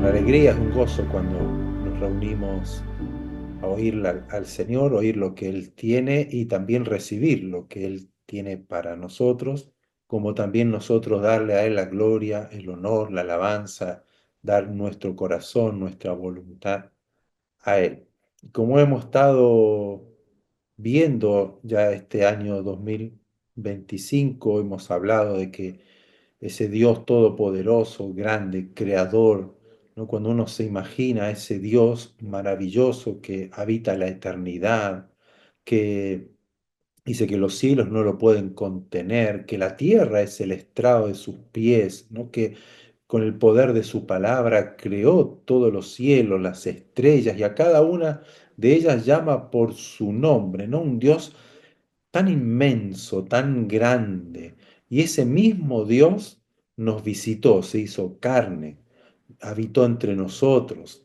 una alegría, es un gozo cuando nos reunimos a oír al Señor, oír lo que Él tiene y también recibir lo que Él tiene para nosotros, como también nosotros darle a Él la gloria, el honor, la alabanza, dar nuestro corazón, nuestra voluntad a Él. Como hemos estado viendo ya este año 2025, hemos hablado de que ese Dios todopoderoso, grande, creador, ¿no? Cuando uno se imagina a ese Dios maravilloso que habita la eternidad, que dice que los cielos no lo pueden contener, que la tierra es el estrado de sus pies, ¿no? Que con el poder de su palabra creó todos los cielos, las estrellas, y a cada una de ellas llama por su nombre, ¿no? Un Dios tan inmenso, tan grande. Y ese mismo Dios nos visitó, se hizo carne, habitó entre nosotros,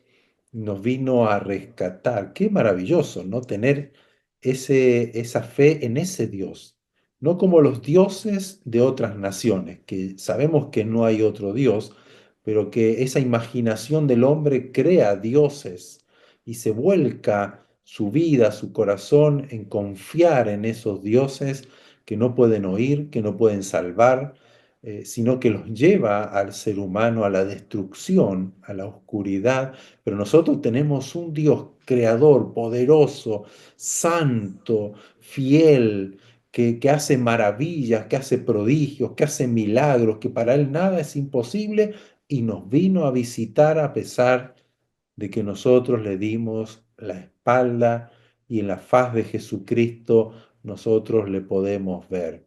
nos vino a rescatar. Qué maravilloso, ¿no? Tener esa fe en ese Dios, no como los dioses de otras naciones, que sabemos que no hay otro Dios, pero que esa imaginación del hombre crea dioses y se vuelca su vida, su corazón en confiar en esos dioses que no pueden oír, que no pueden salvar, sino que los lleva al ser humano a la destrucción, a la oscuridad. Pero nosotros tenemos un Dios creador, poderoso, santo, fiel, que hace maravillas, que hace prodigios, que hace milagros, que para Él nada es imposible y nos vino a visitar a pesar de que nosotros le dimos la espalda y en la faz de Jesucristo nosotros le podemos ver.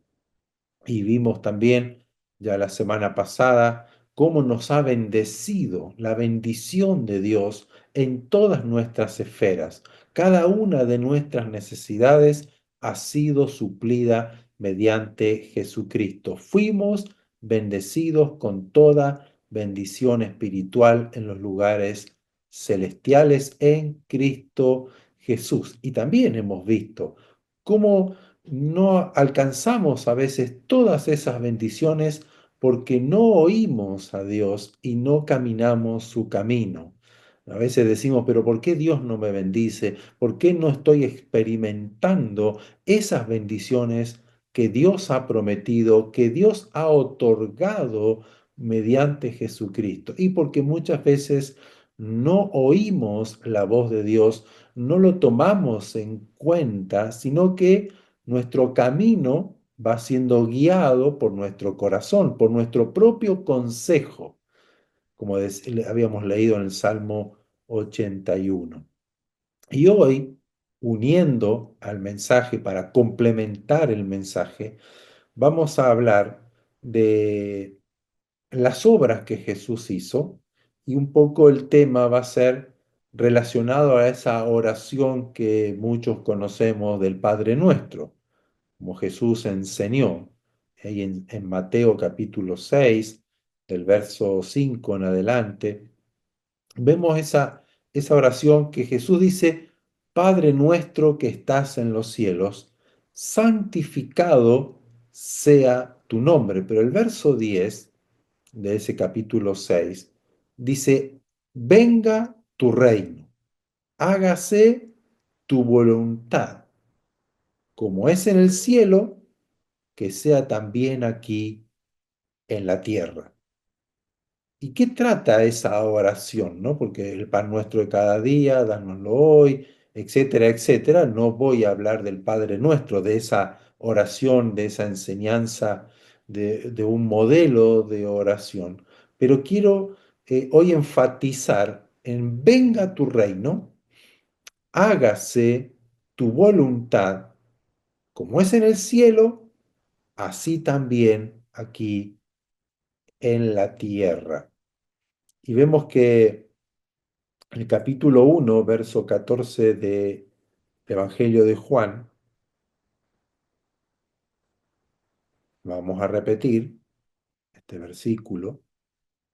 Y vimos también ya la semana pasada cómo nos ha bendecido la bendición de Dios en todas nuestras esferas. Cada una de nuestras necesidades ha sido suplida mediante Jesucristo. Fuimos bendecidos con toda bendición espiritual en los lugares celestiales en Cristo Jesús. Y también hemos visto cómo no alcanzamos a veces todas esas bendiciones porque no oímos a Dios y no caminamos su camino. A veces decimos, pero ¿por qué Dios no me bendice? ¿Por qué no estoy experimentando esas bendiciones que Dios ha prometido, que Dios ha otorgado mediante Jesucristo? Y porque muchas veces no oímos la voz de Dios, no lo tomamos en cuenta, sino que nuestro camino va siendo guiado por nuestro corazón, por nuestro propio consejo, como habíamos leído en el Salmo 81. Y hoy, uniendo al mensaje para complementar el mensaje, vamos a hablar de las obras que Jesús hizo y un poco el tema va a ser relacionado a esa oración que muchos conocemos del Padre Nuestro como Jesús enseñó. Ahí en Mateo capítulo 6, del verso 5 en adelante, vemos esa oración que Jesús dice, Padre nuestro que estás en los cielos, santificado sea tu nombre. Pero el verso 10 de ese capítulo 6 dice, venga tu reino, hágase tu voluntad, como es en el cielo, que sea también aquí en la tierra. ¿Y qué trata esa oración, no? Porque el pan nuestro de cada día, dánoslo hoy, etcétera, etcétera. No voy a hablar del Padre Nuestro, de esa oración, de esa enseñanza, de un modelo de oración. Pero quiero hoy enfatizar en venga tu reino, hágase tu voluntad, como es en el cielo, así también aquí en la tierra. Y vemos que el capítulo 1 verso 14 del Evangelio de Juan, vamos a repetir este versículo,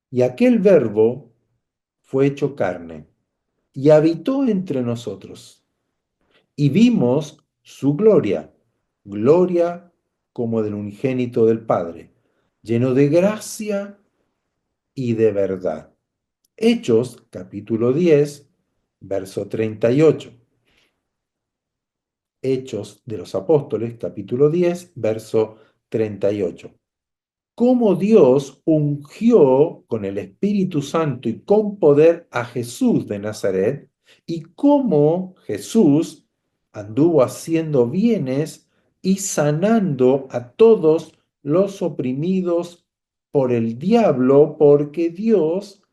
y aquel verbo fue hecho carne y habitó entre nosotros, y vimos su gloria, gloria como del unigénito del Padre, lleno de gracia y de verdad. Hechos, capítulo 10, verso 38. Hechos de los Apóstoles, capítulo 10, verso 38. Cómo Dios ungió con el Espíritu Santo y con poder a Jesús de Nazaret, y cómo Jesús anduvo haciendo bienes y sanando a todos los oprimidos por el diablo, porque Dios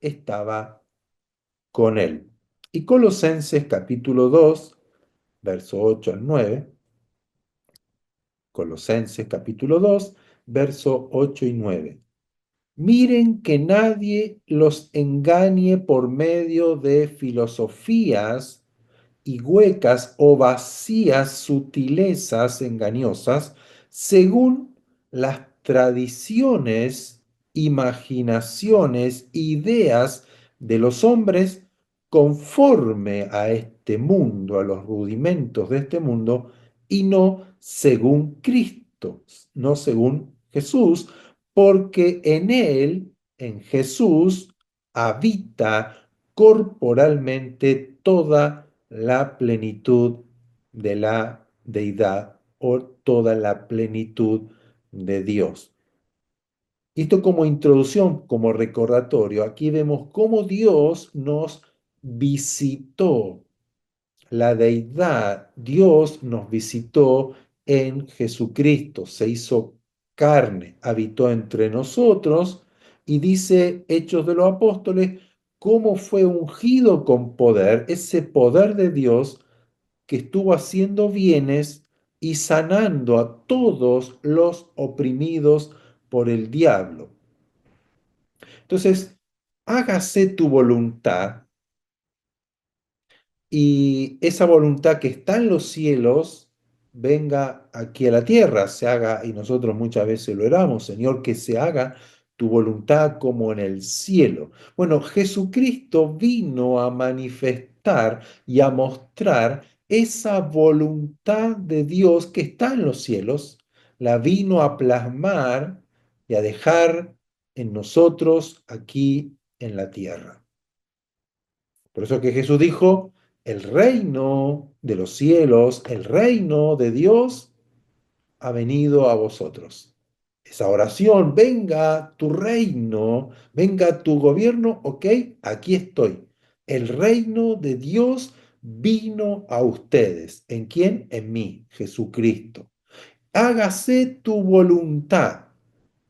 estaba con él. Y Colosenses capítulo 2, verso 8 al 9. Colosenses capítulo 2, verso 8 y 9. Miren que nadie los engañe por medio de filosofías y huecas o vacías sutilezas engañosas, según las tradiciones, imaginaciones, ideas de los hombres, conforme a este mundo, a los rudimentos de este mundo, y no según Cristo, no según Jesús, porque en Él, en Jesús, habita corporalmente toda la plenitud de la deidad o toda la plenitud de Dios. Y esto como introducción, como recordatorio, aquí vemos cómo Dios nos visitó, la deidad, Dios nos visitó en Jesucristo, se hizo carne, habitó entre nosotros y dice Hechos de los Apóstoles, cómo fue ungido con poder, ese poder de Dios que estuvo haciendo bienes y sanando a todos los oprimidos por el diablo. Entonces, hágase tu voluntad y esa voluntad que está en los cielos venga aquí a la tierra, se haga, y nosotros muchas veces lo oramos, Señor, que se haga tu voluntad como en el cielo. Bueno, Jesucristo vino a manifestar y a mostrar esa voluntad de Dios que está en los cielos, la vino a plasmar y a dejar en nosotros aquí en la tierra. Por eso que Jesús dijo, el reino de los cielos, el reino de Dios ha venido a vosotros. Esa oración, venga tu reino, venga tu gobierno, ok, aquí estoy. El reino de Dios vino a ustedes. ¿En quién? En mí, Jesucristo. Hágase tu voluntad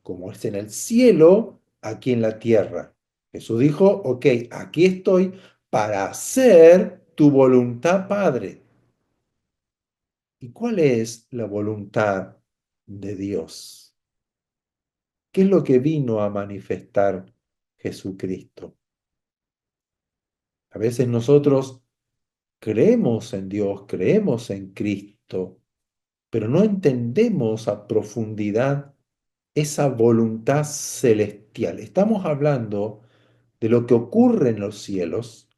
como es en el cielo, aquí en la tierra. Jesús dijo, ok, aquí estoy para hacer tu voluntad, Padre. ¿Y cuál es la voluntad de Dios? ¿Qué es lo que vino a manifestar Jesucristo? A veces nosotros creemos en Dios, creemos en Cristo, pero no entendemos a profundidad esa voluntad celestial. Estamos hablando de lo que ocurre en los cielos,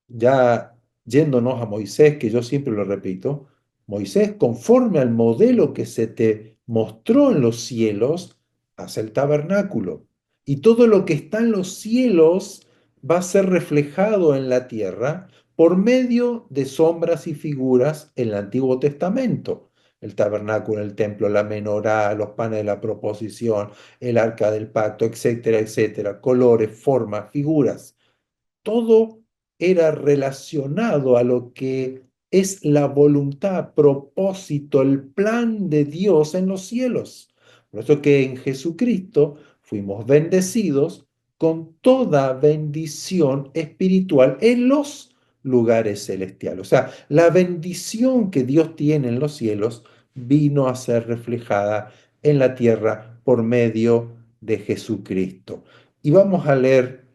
ya yéndonos a Moisés, que yo siempre lo repito, Moisés, conforme al modelo que se te mostró en los cielos, hace el tabernáculo. Y todo lo que está en los cielos va a ser reflejado en la tierra por medio de sombras y figuras en el Antiguo Testamento. El tabernáculo, el templo, la menorá, los panes de la proposición, el arca del pacto, etcétera, etcétera, colores, formas, figuras. Todo era relacionado a lo que es la voluntad, propósito, el plan de Dios en los cielos. Por eso que en Jesucristo fuimos bendecidos con toda bendición espiritual en los lugares celestiales. O sea, la bendición que Dios tiene en los cielos vino a ser reflejada en la tierra por medio de Jesucristo. Y vamos a leer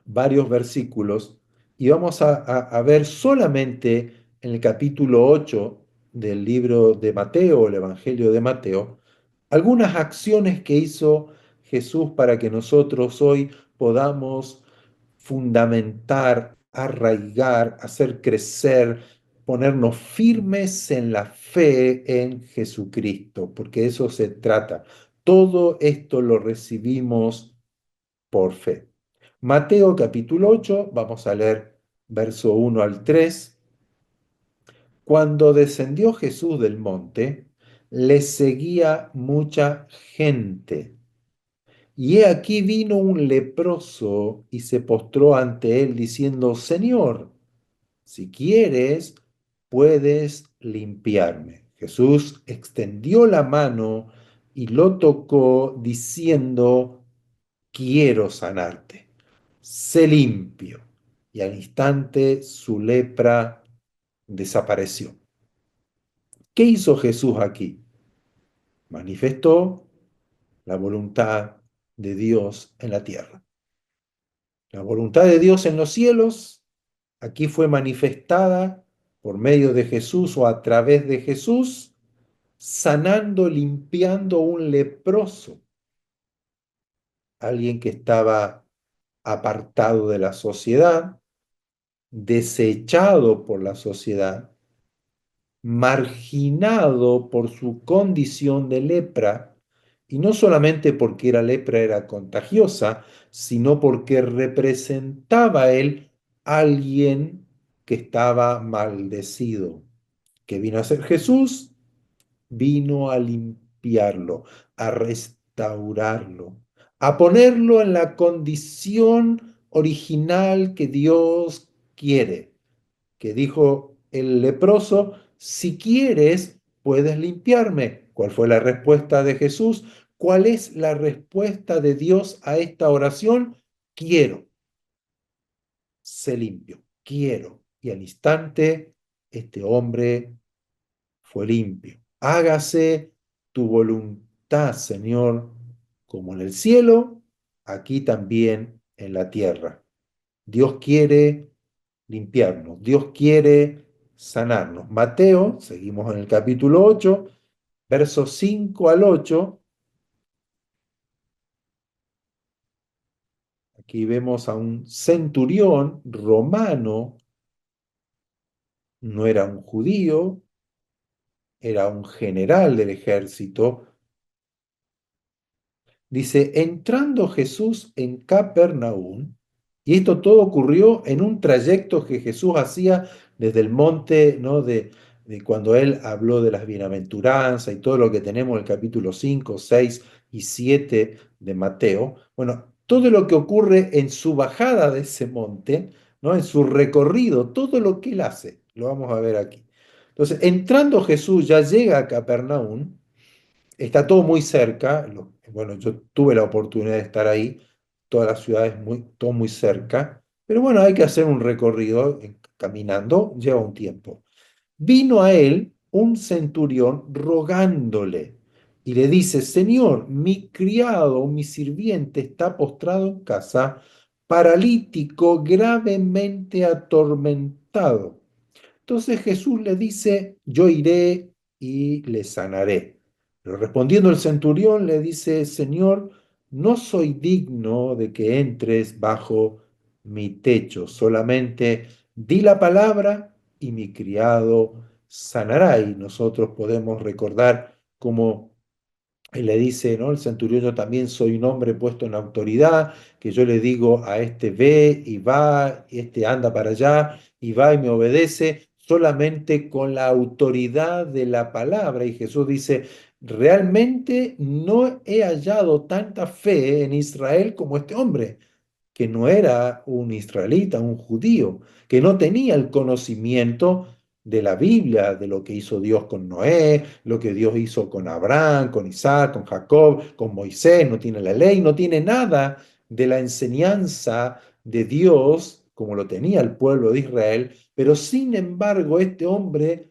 varios versículos y vamos a ver solamente en el capítulo 8 del libro de Mateo, el Evangelio de Mateo, algunas acciones que hizo Jesús para que nosotros hoy podamos fundamentar, arraigar, hacer crecer, ponernos firmes en la fe en Jesucristo, porque de eso se trata. Todo esto lo recibimos por fe. Mateo capítulo 8, vamos a leer verso 1 al 3. Cuando descendió Jesús del monte, le seguía mucha gente. Y he aquí vino un leproso y se postró ante él diciendo, Señor, si quieres, puedes limpiarme. Jesús extendió la mano y lo tocó diciendo, quiero sanarte. Sé limpio. Y al instante su lepra desapareció. ¿Qué hizo Jesús aquí? Manifestó la voluntad de Dios en la tierra. La voluntad de Dios en los cielos aquí fue manifestada por medio de Jesús o a través de Jesús, sanando, limpiando un leproso, alguien que estaba apartado de la sociedad, desechado por la sociedad, marginado por su condición de lepra, y no solamente porque la lepra era contagiosa, sino porque representaba a él alguien que estaba maldecido. ¿Qué vino a hacer Jesús? Vino a limpiarlo, a restaurarlo, a ponerlo en la condición original que Dios quiere, que dijo el leproso, si quieres, puedes limpiarme. ¿Cuál fue la respuesta de Jesús? ¿Cuál es la respuesta de Dios a esta oración? Quiero, sé limpio, quiero. Y al instante, este hombre fue limpio. Hágase tu voluntad, Señor, como en el cielo, aquí también en la tierra. Dios quiere limpiarnos, Dios quiere sanarnos. Mateo, seguimos en el capítulo 8, versos 5 al 8. Aquí vemos a un centurión romano, no era un judío, era un general del ejército. Dice, entrando Jesús en Capernaum, y esto todo ocurrió en un trayecto que Jesús hacía desde el monte, ¿no? De cuando él habló de las bienaventuranzas y todo lo que tenemos en el capítulo 5, 6 y 7 de Mateo. Bueno, todo lo que ocurre en su bajada de ese monte, ¿no? En su recorrido, todo lo que él hace, lo vamos a ver aquí. Entonces, entrando Jesús ya llega a Capernaum. Está todo muy cerca. Bueno, yo tuve la oportunidad de estar ahí. Toda la ciudad es todo muy cerca. Pero bueno, hay que hacer un recorrido caminando, lleva un tiempo. Vino a él un centurión rogándole y le dice, Señor, mi criado, mi sirviente está postrado en casa, paralítico, gravemente atormentado. Entonces Jesús le dice, yo iré y le sanaré. Pero respondiendo el centurión le dice, Señor, no soy digno de que entres bajo mi techo, solamente di la palabra y mi criado sanará. Y nosotros podemos recordar cómo y le dice, ¿no? El centurión, yo también soy un hombre puesto en autoridad, que yo le digo a este ve y va, y este anda para allá y va y me obedece solamente con la autoridad de la palabra. Y Jesús dice, realmente no he hallado tanta fe en Israel como este hombre que no era un israelita, un judío, que no tenía el conocimiento de la Biblia, de lo que hizo Dios con Noé, lo que Dios hizo con Abraham, con Isaac, con Jacob, con Moisés, no tiene la ley, no tiene nada de la enseñanza de Dios como lo tenía el pueblo de Israel, pero sin embargo este hombre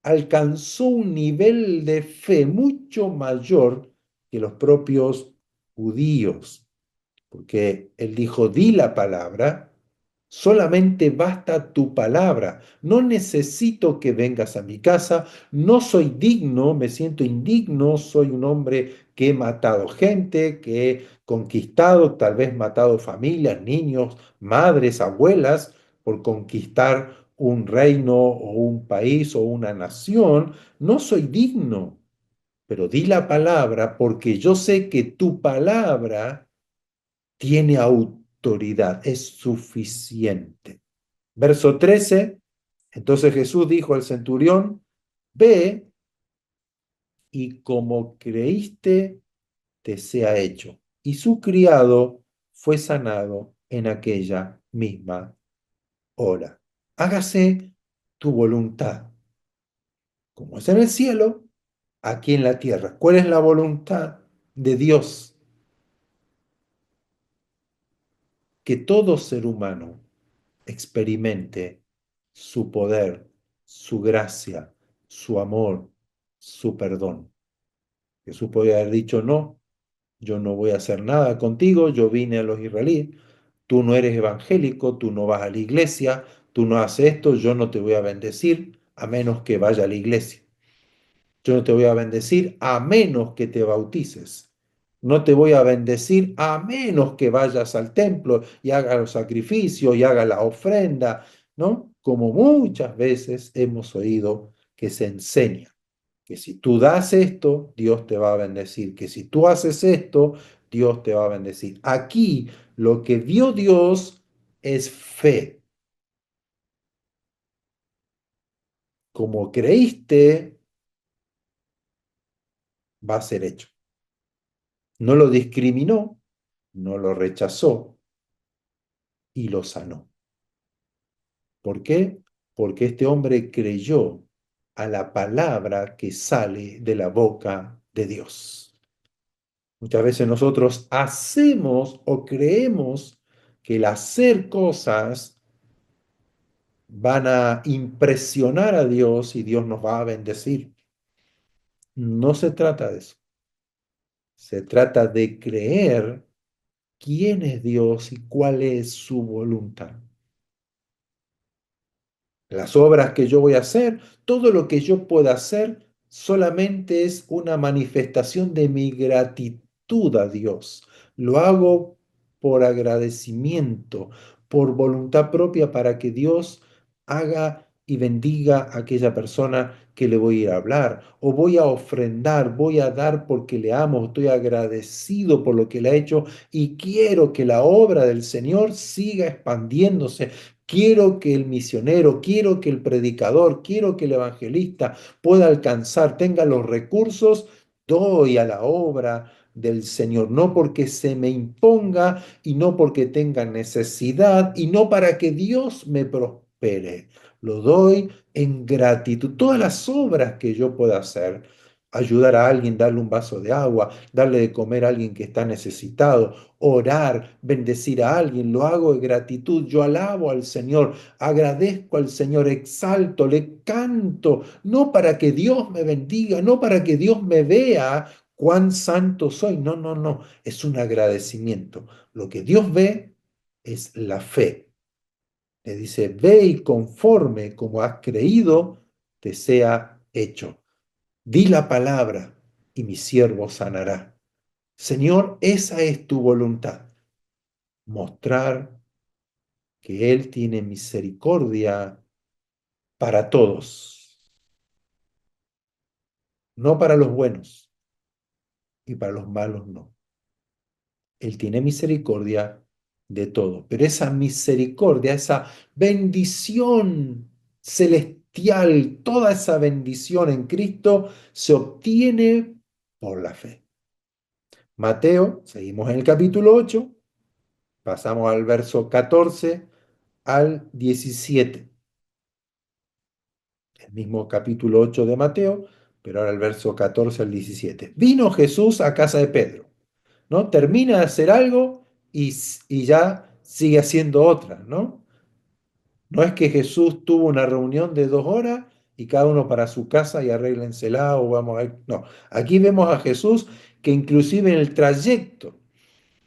alcanzó un nivel de fe mucho mayor que los propios judíos porque él dijo, di la palabra, solamente basta tu palabra, no necesito que vengas a mi casa, no soy digno, me siento indigno, soy un hombre que he matado gente, que he conquistado, tal vez matado familias, niños, madres, abuelas, por conquistar un reino o un país o una nación, no soy digno, pero di la palabra porque yo sé que tu palabra tiene autoridad, autoridad, es suficiente. Verso 13, entonces Jesús dijo al centurión, ve y como creíste, te sea hecho. Y su criado fue sanado en aquella misma hora. Hágase tu voluntad, como es en el cielo, aquí en la tierra. ¿Cuál es la voluntad de Dios? Que todo ser humano experimente su poder, su gracia, su amor, su perdón. Jesús podría haber dicho, no, yo no voy a hacer nada contigo, yo vine a los israelíes, tú no eres evangélico, tú no vas a la iglesia, tú no haces esto, yo no te voy a bendecir a menos que vaya a la iglesia. Yo no te voy a bendecir a menos que te bautices. No te voy a bendecir a menos que vayas al templo y hagas los sacrificios y hagas la ofrenda, ¿no? Como muchas veces hemos oído que se enseña que si tú das esto, Dios te va a bendecir, que si tú haces esto, Dios te va a bendecir. Aquí lo que dio Dios es fe. Como creíste, va a ser hecho. No lo discriminó, no lo rechazó y lo sanó. ¿Por qué? Porque este hombre creyó a la palabra que sale de la boca de Dios. Muchas veces nosotros hacemos o creemos que el hacer cosas van a impresionar a Dios y Dios nos va a bendecir. No se trata de eso. Se trata de creer quién es Dios y cuál es su voluntad. Las obras que yo voy a hacer, todo lo que yo pueda hacer, solamente es una manifestación de mi gratitud a Dios. Lo hago por agradecimiento, por voluntad propia para que Dios haga y bendiga a aquella persona que le voy a ir a hablar, o voy a ofrendar, voy a dar porque le amo, estoy agradecido por lo que le ha hecho y quiero que la obra del Señor siga expandiéndose. Quiero que el misionero, quiero que el predicador, quiero que el evangelista pueda alcanzar, tenga los recursos, doy a la obra del Señor, no porque se me imponga y no porque tenga necesidad y no para que Dios me prospere. Lo doy en gratitud. Todas las obras que yo pueda hacer, ayudar a alguien, darle un vaso de agua, darle de comer a alguien que está necesitado, orar, bendecir a alguien, lo hago de gratitud, yo alabo al Señor, agradezco al Señor, exalto, le canto, no para que Dios me bendiga, no para que Dios me vea cuán santo soy, no, no, no, es un agradecimiento. Lo que Dios ve es la fe. Le dice, ve y conforme como has creído, te sea hecho. Di la palabra y mi siervo sanará. Señor, esa es tu voluntad, mostrar que Él tiene misericordia para todos, no para los buenos y para los malos no. Él tiene misericordia de todo, pero esa misericordia, esa bendición celestial, toda esa bendición en Cristo se obtiene por la fe. Mateo, seguimos en el capítulo 8, pasamos al verso 14 al 17. El mismo capítulo 8 de Mateo, pero ahora el verso 14 al 17. Vino Jesús a casa de Pedro, ¿no? Termina de hacer algo y ya sigue haciendo otra, ¿no? No es que Jesús tuvo una reunión de 2 horas y cada uno para su casa y arréglensela o vamos a ir. No, aquí vemos a Jesús que inclusive en el trayecto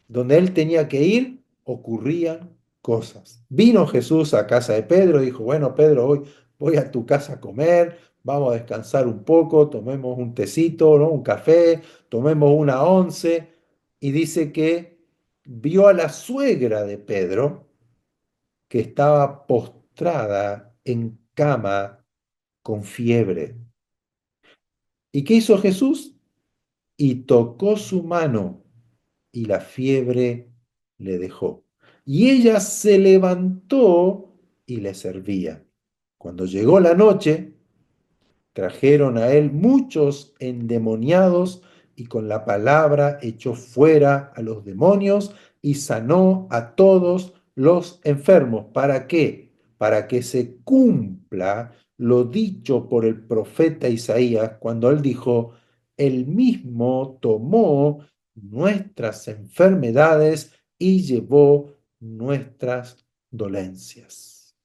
donde él tenía que ir, ocurrían cosas. Vino Jesús a casa de Pedro, dijo, bueno, Pedro, hoy voy a tu casa a comer, vamos a descansar un poco, tomemos un tecito, ¿no? Un café, tomemos una once, y dice que vio a la suegra de Pedro que estaba postrada en cama con fiebre. ¿Y qué hizo Jesús? Y tocó su mano y la fiebre le dejó. y ella se levantó y le servía. Cuando llegó la noche, trajeron a él muchos endemoniados y con la palabra echó fuera a los demonios y sanó a todos los enfermos. ¿Para qué? Para que se cumpla lo dicho por el profeta Isaías cuando él dijo, él mismo tomó nuestras enfermedades y llevó nuestras dolencias.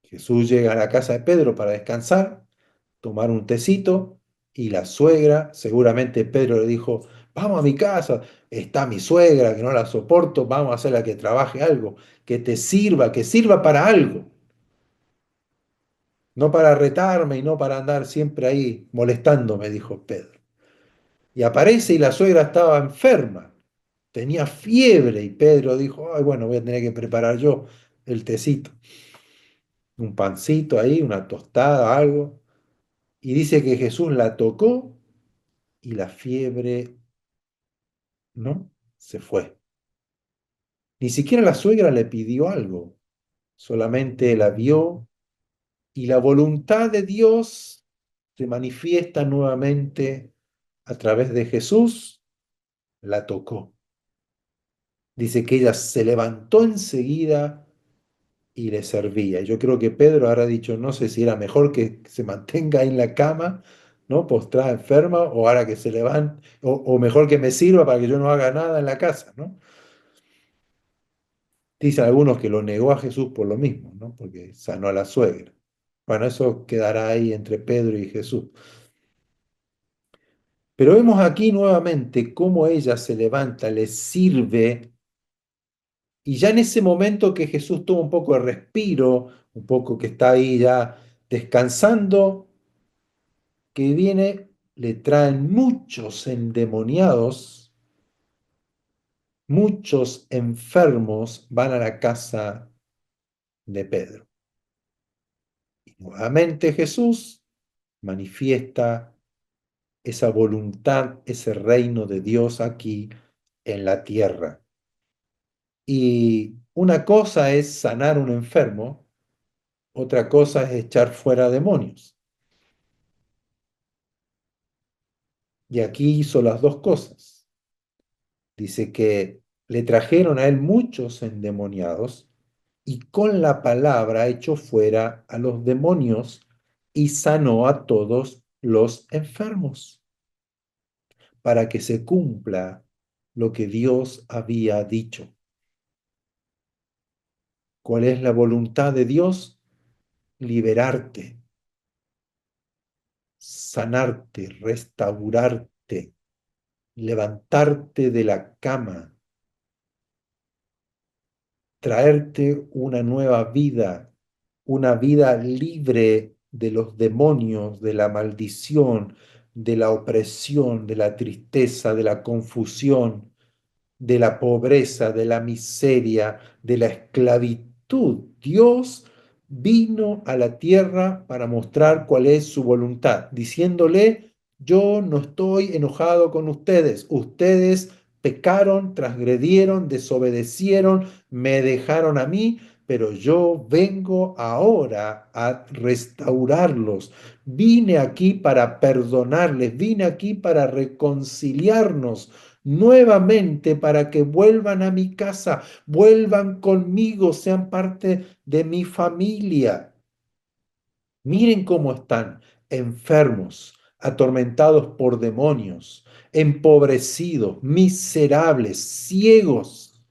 Jesús llega a la casa de Pedro para descansar, tomar un tecito, y la suegra, seguramente Pedro le dijo, vamos a mi casa, está mi suegra, que no la soporto, vamos a hacerla que trabaje algo, que sirva para algo, no para retarme y no para andar siempre ahí molestándome, dijo Pedro. Y aparece y la suegra estaba enferma, tenía fiebre, y Pedro dijo, ay, bueno, voy a tener que preparar yo el tecito, un pancito ahí, una tostada, algo. Y dice que Jesús la tocó y la fiebre no se fue. Ni siquiera la suegra le pidió algo, solamente la vio y la voluntad de Dios se manifiesta nuevamente a través de Jesús, la tocó. Dice que ella se levantó enseguida y le servía. Yo creo que Pedro habrá dicho, no sé si era mejor que se mantenga ahí en la cama, ¿no? Postrada enferma, o ahora que se levante, o mejor que me sirva para que yo no haga nada en la casa, ¿no? Dicen algunos que lo negó a Jesús por lo mismo, ¿no? Porque sanó a la suegra. Bueno, eso quedará ahí entre Pedro y Jesús. Pero vemos aquí nuevamente cómo ella se levanta, le sirve, y ya en ese momento que Jesús toma un poco de respiro, un poco que está ahí ya descansando, que viene, le traen muchos endemoniados, muchos enfermos van a la casa de Pedro. Y nuevamente Jesús manifiesta esa voluntad, ese reino de Dios aquí en la tierra. Y una cosa es sanar un enfermo, otra cosa es echar fuera demonios. Y aquí hizo las dos cosas. Dice que le trajeron a él muchos endemoniados y con la palabra echó fuera a los demonios y sanó a todos los enfermos para que se cumpla lo que Dios había dicho. ¿Cuál es la voluntad de Dios? Liberarte, sanarte, restaurarte, levantarte de la cama, traerte una vida libre de los demonios, de la maldición, de la opresión, de la tristeza, de la confusión, de la pobreza, de la miseria, de la esclavitud. Dios vino a la tierra para mostrar cuál es su voluntad, diciéndole, yo no estoy enojado con ustedes, ustedes pecaron, transgredieron, desobedecieron, me dejaron a mí, pero yo vengo ahora a restaurarlos. Vine aquí para perdonarles, vine aquí para reconciliarnos nuevamente para que vuelvan a mi casa, vuelvan conmigo, sean parte de mi familia. Miren cómo están enfermos, atormentados por demonios, empobrecidos, miserables, ciegos.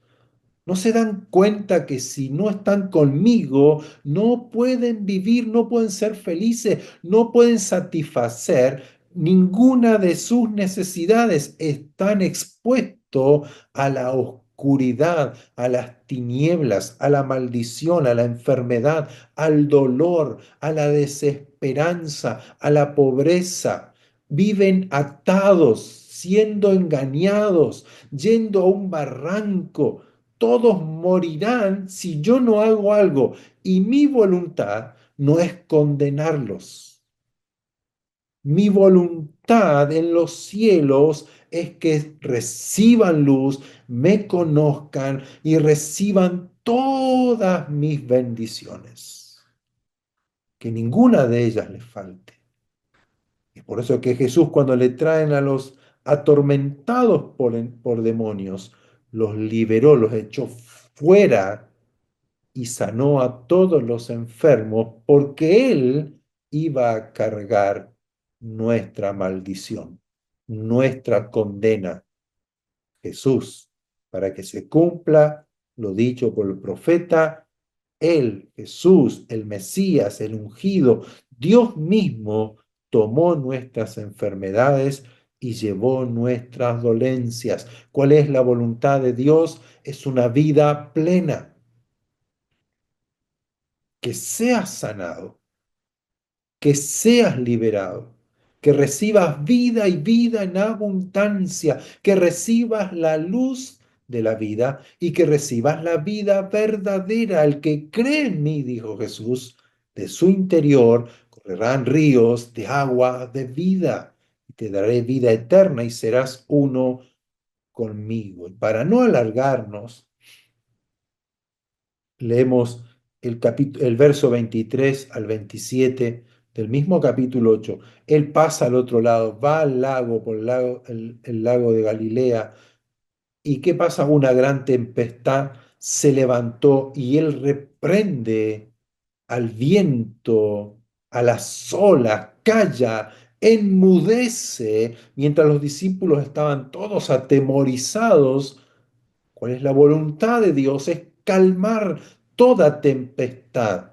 No se dan cuenta que si no están conmigo, no pueden vivir, no pueden ser felices, no pueden satisfacer ninguna de sus necesidades. Están expuestos a la oscuridad, a las tinieblas, a la maldición, a la enfermedad, al dolor, a la desesperanza, a la pobreza. Viven atados, siendo engañados, yendo a un barranco. Todos morirán si yo no hago algo, y mi voluntad no es condenarlos. Mi voluntad voluntad en los cielos es que reciban luz, me conozcan y reciban todas mis bendiciones, que ninguna de ellas les falte. Es por eso que Jesús, cuando le traen a los atormentados por demonios, los liberó, los echó fuera y sanó a todos los enfermos, porque Él iba a cargar nuestra maldición, nuestra condena. Jesús, para que se cumpla lo dicho por el profeta, Él, Jesús, el Mesías, el ungido, Dios mismo, tomó nuestras enfermedades y llevó nuestras dolencias. ¿Cuál es la voluntad de Dios? Es una vida plena, que seas sanado, que seas liberado, que recibas vida y vida en abundancia, que recibas la luz de la vida y que recibas la vida verdadera. El que cree en mí, dijo Jesús, de su interior correrán ríos de agua de vida y te daré vida eterna y serás uno conmigo. Y para no alargarnos, leemos el verso 23 al 27 del mismo capítulo 8. Él pasa al otro lado, va al lago, por el lago de Galilea. ¿Y qué pasa? Una gran tempestad se levantó y él reprende al viento, a las olas, calla, enmudece, mientras los discípulos estaban todos atemorizados. ¿Cuál es la voluntad de Dios? Es calmar toda tempestad,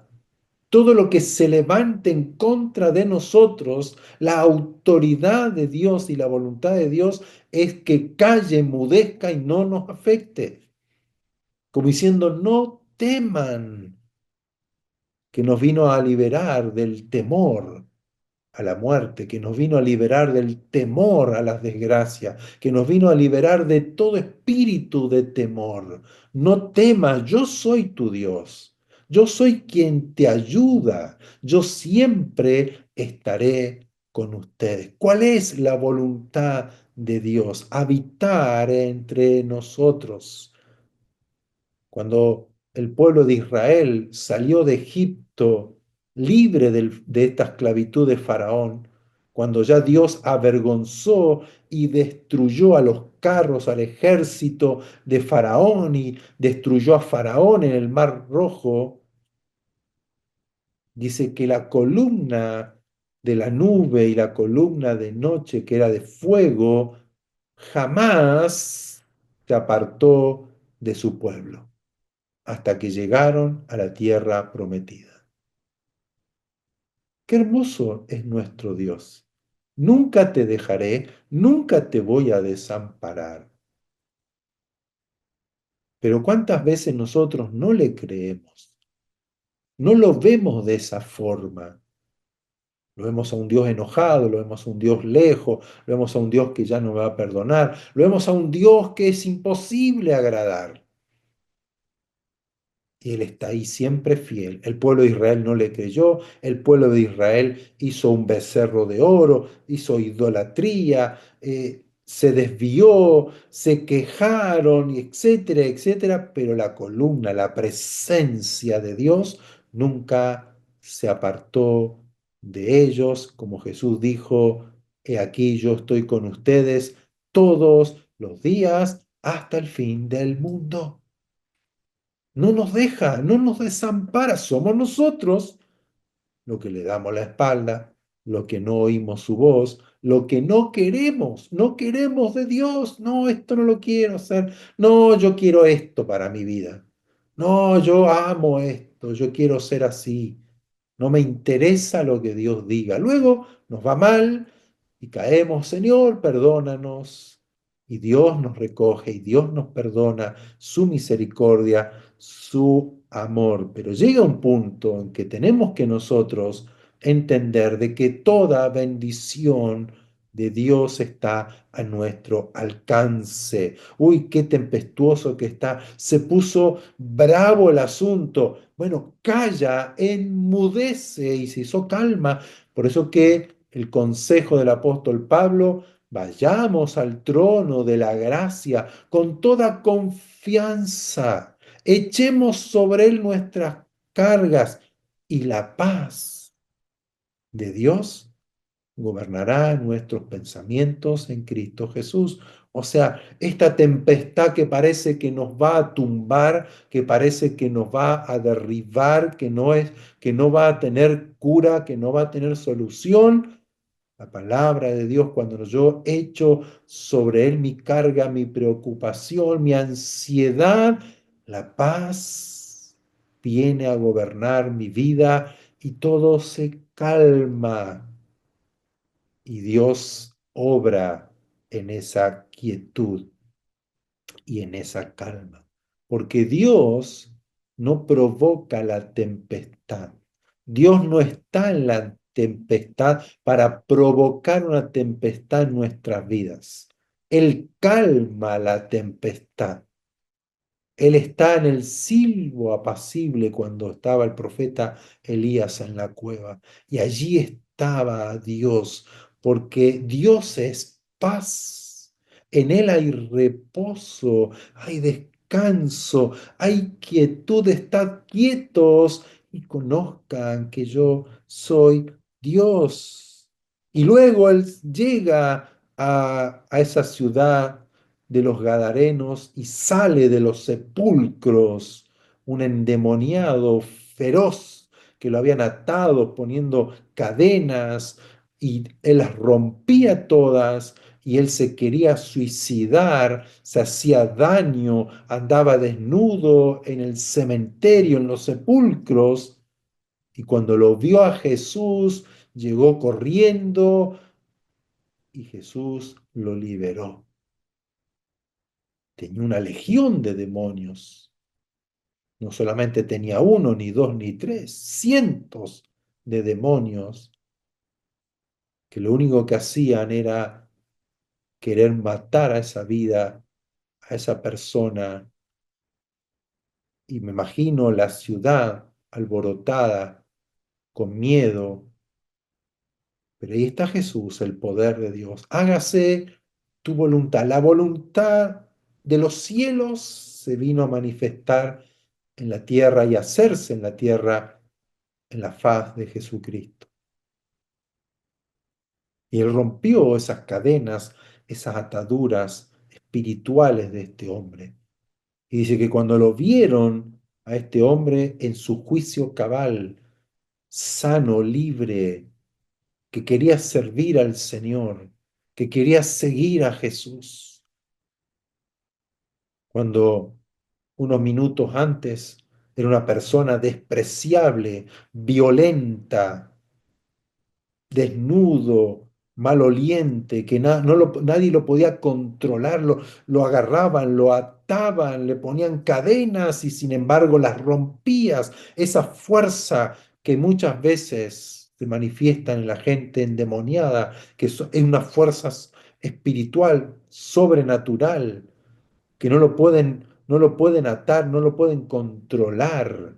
todo lo que se levante en contra de nosotros. La autoridad de Dios y la voluntad de Dios es que calle, mudezca y no nos afecte. Como diciendo, no teman, que nos vino a liberar del temor a la muerte, que nos vino a liberar del temor a las desgracias, que nos vino a liberar de todo espíritu de temor. No temas, yo soy tu Dios, yo soy quien te ayuda, yo siempre estaré con ustedes. ¿Cuál es la voluntad de Dios? Habitar entre nosotros. Cuando el pueblo de Israel salió de Egipto libre de esta esclavitud de Faraón, cuando ya Dios avergonzó y destruyó a los carros, al ejército de Faraón y destruyó a Faraón en el Mar Rojo, dice que la columna de la nube y la columna de noche, que era de fuego, jamás se apartó de su pueblo hasta que llegaron a la tierra prometida. Qué hermoso es nuestro Dios. Nunca te dejaré, nunca te voy a desamparar. Pero ¿cuántas veces nosotros no le creemos? No lo vemos de esa forma. Lo vemos a un Dios enojado, lo vemos a un Dios lejos, lo vemos a un Dios que ya no va a perdonar, lo vemos a un Dios que es imposible agradar. Y Él está ahí siempre fiel. El pueblo de Israel no le creyó, el pueblo de Israel hizo un becerro de oro, hizo idolatría, se desvió, se quejaron, y etcétera, etcétera, pero la columna, la presencia de Dios nunca se apartó de ellos, como Jesús dijo, he aquí yo estoy con ustedes todos los días hasta el fin del mundo. No nos deja, no nos desampara, somos nosotros lo que le damos la espalda, lo que no oímos su voz, lo que no queremos, no queremos de Dios. No, esto no lo quiero hacer. No, yo quiero esto para mi vida. No, yo amo esto, yo quiero ser así. No me interesa lo que Dios diga. Luego nos va mal y caemos, Señor, perdónanos. Y Dios nos recoge y Dios nos perdona, su misericordia, su amor. Pero llega un punto en que tenemos que nosotros entender de que toda bendición de Dios está a nuestro alcance. Uy, qué tempestuoso que está. Se puso bravo el asunto. Bueno, calla, enmudece y se hizo calma. Por eso que el consejo del apóstol Pablo, vayamos al trono de la gracia con toda confianza, echemos sobre él nuestras cargas y la paz de Dios gobernará nuestros pensamientos en Cristo Jesús. O sea, esta tempestad que parece que nos va a tumbar, que parece que nos va a derribar, que no va a tener cura, que no va a tener solución. La palabra de Dios, cuando yo echo sobre él mi carga, mi preocupación, mi ansiedad, la paz viene a gobernar mi vida y todo se calma y Dios obra en esa quietud y en esa calma, porque Dios no provoca la tempestad. Dios no está en la tempestad para provocar una tempestad en nuestras vidas. Él calma la tempestad. Él está en el silbo apacible cuando estaba el profeta Elías en la cueva. Y allí estaba Dios, porque Dios es paz. En Él hay reposo, hay descanso, hay quietud. Estad quietos y conozcan que yo soy Dios. Y luego Él llega a esa ciudad de los Gadarenos y sale de los sepulcros un endemoniado feroz que lo habían atado poniendo cadenas y él las rompía todas y él se quería suicidar, se hacía daño, andaba desnudo en el cementerio, en los sepulcros, y cuando lo vio a Jesús, llegó corriendo y Jesús lo liberó. Tenía una legión de demonios. No solamente tenía uno, ni dos, ni tres, cientos de demonios que lo único que hacían era querer matar a esa vida, a esa persona. Y me imagino la ciudad alborotada, con miedo. Pero ahí está Jesús, el poder de Dios. Hágase tu voluntad. La voluntad de los cielos se vino a manifestar en la tierra y hacerse en la tierra en la faz de Jesucristo. Y él rompió esas cadenas, esas ataduras espirituales de este hombre. Y dice que cuando lo vieron a este hombre en su juicio cabal, sano, libre, que quería servir al Señor, que quería seguir a Jesús, cuando unos minutos antes era una persona despreciable, violenta, desnudo, maloliente, que nadie lo podía controlar, lo agarraban, lo ataban, le ponían cadenas y sin embargo las rompías. Esa fuerza que muchas veces se manifiesta en la gente endemoniada, que es una fuerza espiritual, sobrenatural, que no lo pueden atar, no lo pueden controlar.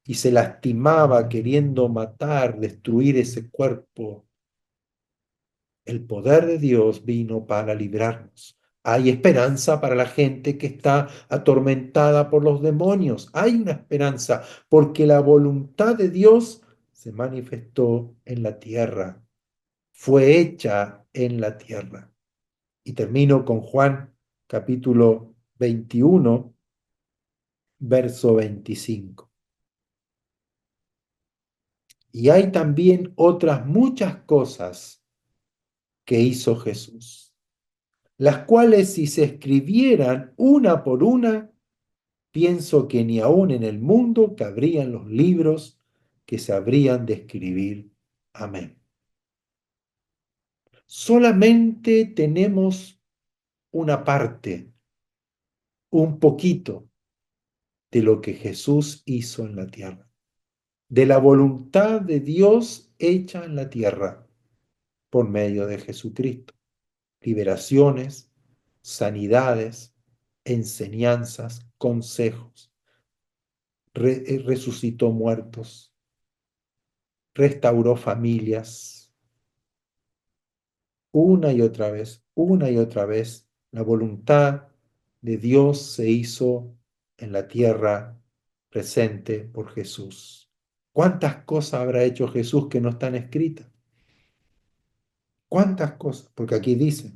Y se lastimaba queriendo matar, destruir ese cuerpo. El poder de Dios vino para librarnos. Hay esperanza para la gente que está atormentada por los demonios. Hay una esperanza porque la voluntad de Dios se manifestó en la tierra, fue hecha en la tierra. Y termino con Juan capítulo 21, verso 25. Y hay también otras muchas cosas que hizo Jesús, las cuales si se escribieran una por una, pienso que ni aun en el mundo cabrían los libros que se habrían de escribir. Amén. Solamente tenemos una parte, un poquito de lo que Jesús hizo en la tierra, de la voluntad de Dios hecha en la tierra por medio de Jesucristo. Liberaciones, sanidades, enseñanzas, consejos. Resucitó muertos, restauró familias, una y otra vez, la voluntad de Dios se hizo en la tierra presente por Jesús. ¿Cuántas cosas habrá hecho Jesús que no están escritas? ¿Cuántas cosas? Porque aquí dice,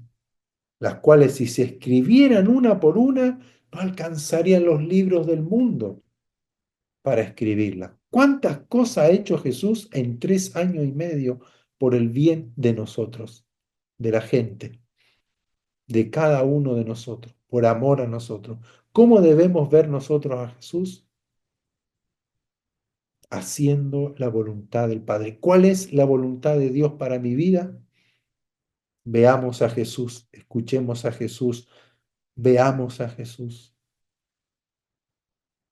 las cuales si se escribieran una por una, no alcanzarían los libros del mundo para escribirlas. ¿Cuántas cosas ha hecho Jesús en 3 años y medio por el bien de nosotros, de la gente, de cada uno de nosotros, por amor a nosotros? ¿Cómo debemos ver nosotros a Jesús? Haciendo la voluntad del Padre. ¿Cuál es la voluntad de Dios para mi vida? Veamos a Jesús, escuchemos a Jesús, veamos a Jesús.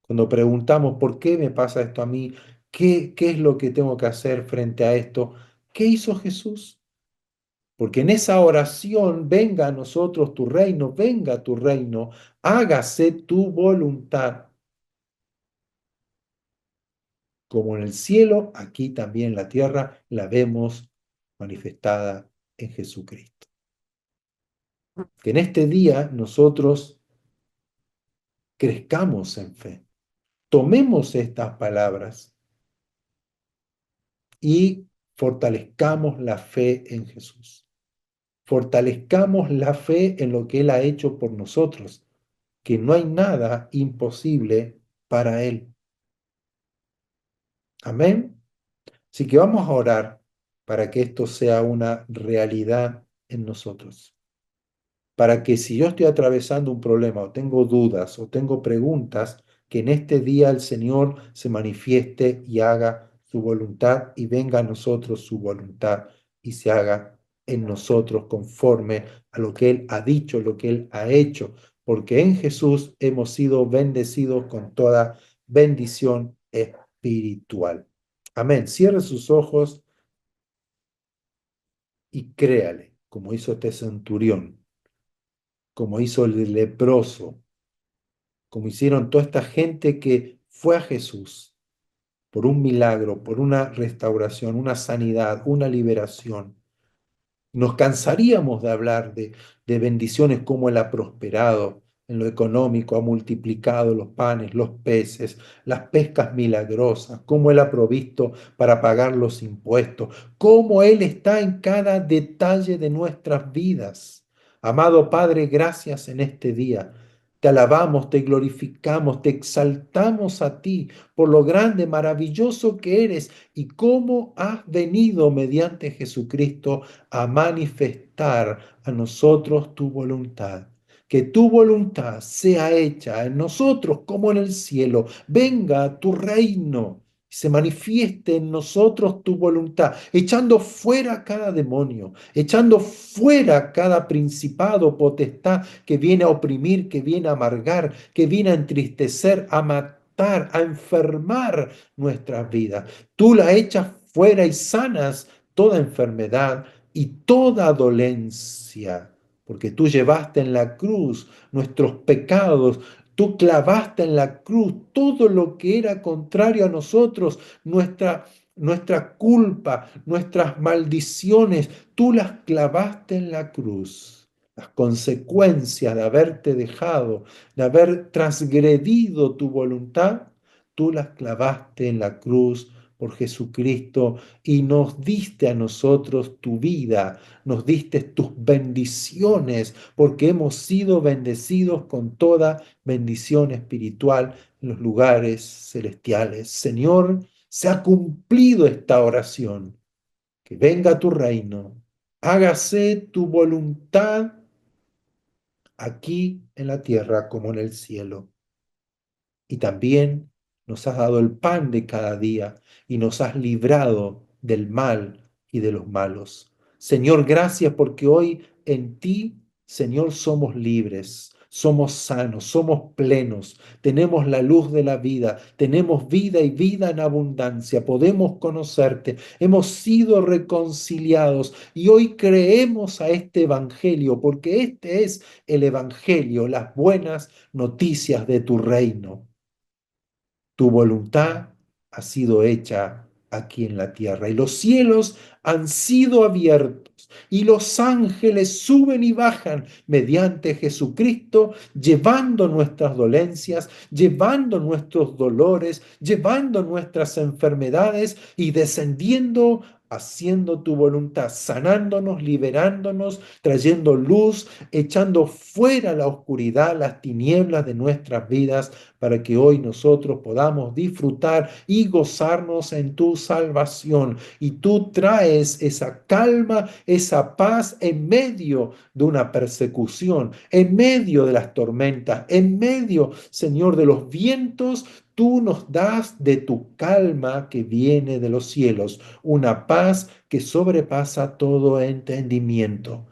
Cuando preguntamos por qué me pasa esto a mí, qué es lo que tengo que hacer frente a esto, ¿qué hizo Jesús? Porque en esa oración, venga a nosotros tu reino, venga tu reino, hágase tu voluntad, como en el cielo, aquí también en la tierra, la vemos manifestada en Jesucristo. Que en este día nosotros crezcamos en fe, tomemos estas palabras y fortalezcamos la fe en Jesús. Fortalezcamos la fe en lo que Él ha hecho por nosotros, que no hay nada imposible para Él. Amén. Así que vamos a orar para que esto sea una realidad en nosotros. Para que si yo estoy atravesando un problema o tengo dudas o tengo preguntas, que en este día el Señor se manifieste y haga su voluntad y venga a nosotros su voluntad y se haga en nosotros conforme a lo que Él ha dicho, lo que Él ha hecho, porque en Jesús hemos sido bendecidos con toda bendición espiritual. Amén. Cierre sus ojos y créale, como hizo este centurión, como hizo el leproso, como hicieron toda esta gente que fue a Jesús por un milagro, por una restauración, una sanidad, una liberación. Nos cansaríamos de hablar de bendiciones como Él ha prosperado en lo económico, ha multiplicado los panes, los peces, las pescas milagrosas, cómo Él ha provisto para pagar los impuestos, cómo Él está en cada detalle de nuestras vidas. Amado Padre, gracias en este día. Te alabamos, te glorificamos, te exaltamos a ti por lo grande, maravilloso que eres y cómo has venido mediante Jesucristo a manifestar a nosotros tu voluntad. Que tu voluntad sea hecha en nosotros como en el cielo. Venga tu reino, se manifieste en nosotros tu voluntad, echando fuera cada demonio, echando fuera cada principado, potestad que viene a oprimir, que viene a amargar, que viene a entristecer, a matar, a enfermar nuestras vidas. Tú la echas fuera y sanas toda enfermedad y toda dolencia, porque tú llevaste en la cruz nuestros pecados, tú clavaste en la cruz todo lo que era contrario a nosotros, nuestra culpa, nuestras maldiciones, tú las clavaste en la cruz. Las consecuencias de haberte dejado, de haber transgredido tu voluntad, tú las clavaste en la cruz por Jesucristo y nos diste a nosotros tu vida, nos diste tus bendiciones, porque hemos sido bendecidos con toda bendición espiritual en los lugares celestiales. Señor, se ha cumplido esta oración. Que venga tu reino, hágase tu voluntad aquí en la tierra como en el cielo. Y también nos has dado el pan de cada día y nos has librado del mal y de los malos. Señor, gracias porque hoy en ti, Señor, somos libres, somos sanos, somos plenos, tenemos la luz de la vida, tenemos vida y vida en abundancia, podemos conocerte, hemos sido reconciliados y hoy creemos a este Evangelio porque este es el Evangelio, las buenas noticias de tu reino. Tu voluntad ha sido hecha aquí en la tierra. Y los cielos han sido abiertos y los ángeles suben y bajan mediante Jesucristo, llevando nuestras dolencias, llevando nuestros dolores, llevando nuestras enfermedades y descendiendo, haciendo tu voluntad, sanándonos, liberándonos, trayendo luz, echando fuera la oscuridad, las tinieblas de nuestras vidas, para que hoy nosotros podamos disfrutar y gozarnos en tu salvación. Y tú traes esa calma, esa paz en medio de una persecución, en medio de las tormentas, en medio, Señor, de los vientos. Tú nos das de tu calma que viene de los cielos, una paz que sobrepasa todo entendimiento.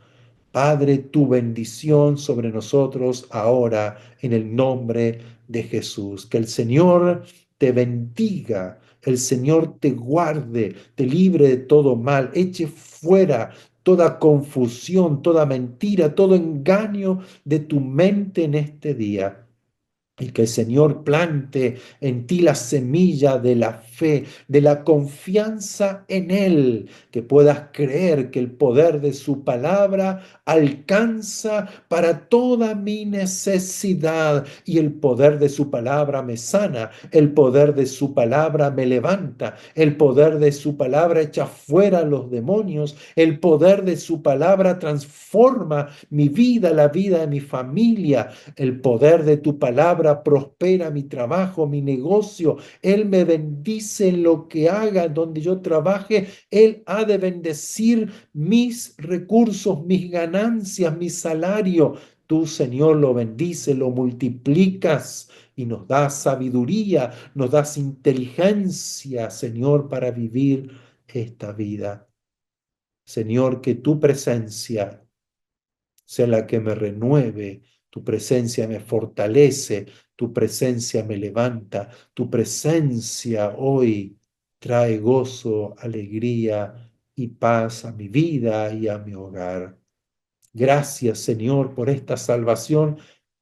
Padre, tu bendición sobre nosotros ahora en el nombre de Jesús. Que el Señor te bendiga, el Señor te guarde, te libre de todo mal, eche fuera toda confusión, toda mentira, todo engaño de tu mente en este día. Y que el Señor plante en ti la semilla de la fe, de la confianza en Él, que puedas creer que el poder de su palabra alcanza para toda mi necesidad y el poder de su palabra me sana, el poder de su palabra me levanta, el poder de su palabra echa fuera los demonios, el poder de su palabra transforma mi vida, la vida de mi familia, el poder de tu palabra prospera mi trabajo, mi negocio. Él me bendice en lo que haga, donde yo trabaje. Él ha de bendecir mis recursos, mis ganancias, mi salario. Tú, Señor, lo bendice, lo multiplicas y nos das sabiduría, nos das inteligencia, Señor, para vivir esta vida. Señor, que tu presencia sea la que me renueve, tu presencia me fortalece, tu presencia me levanta, tu presencia hoy trae gozo, alegría y paz a mi vida y a mi hogar. Gracias, Señor, por esta salvación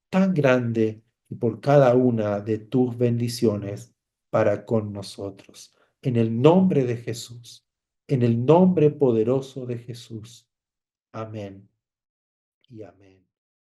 tan grande y por cada una de tus bendiciones para con nosotros. En el nombre de Jesús, en el nombre poderoso de Jesús. Amén y amén.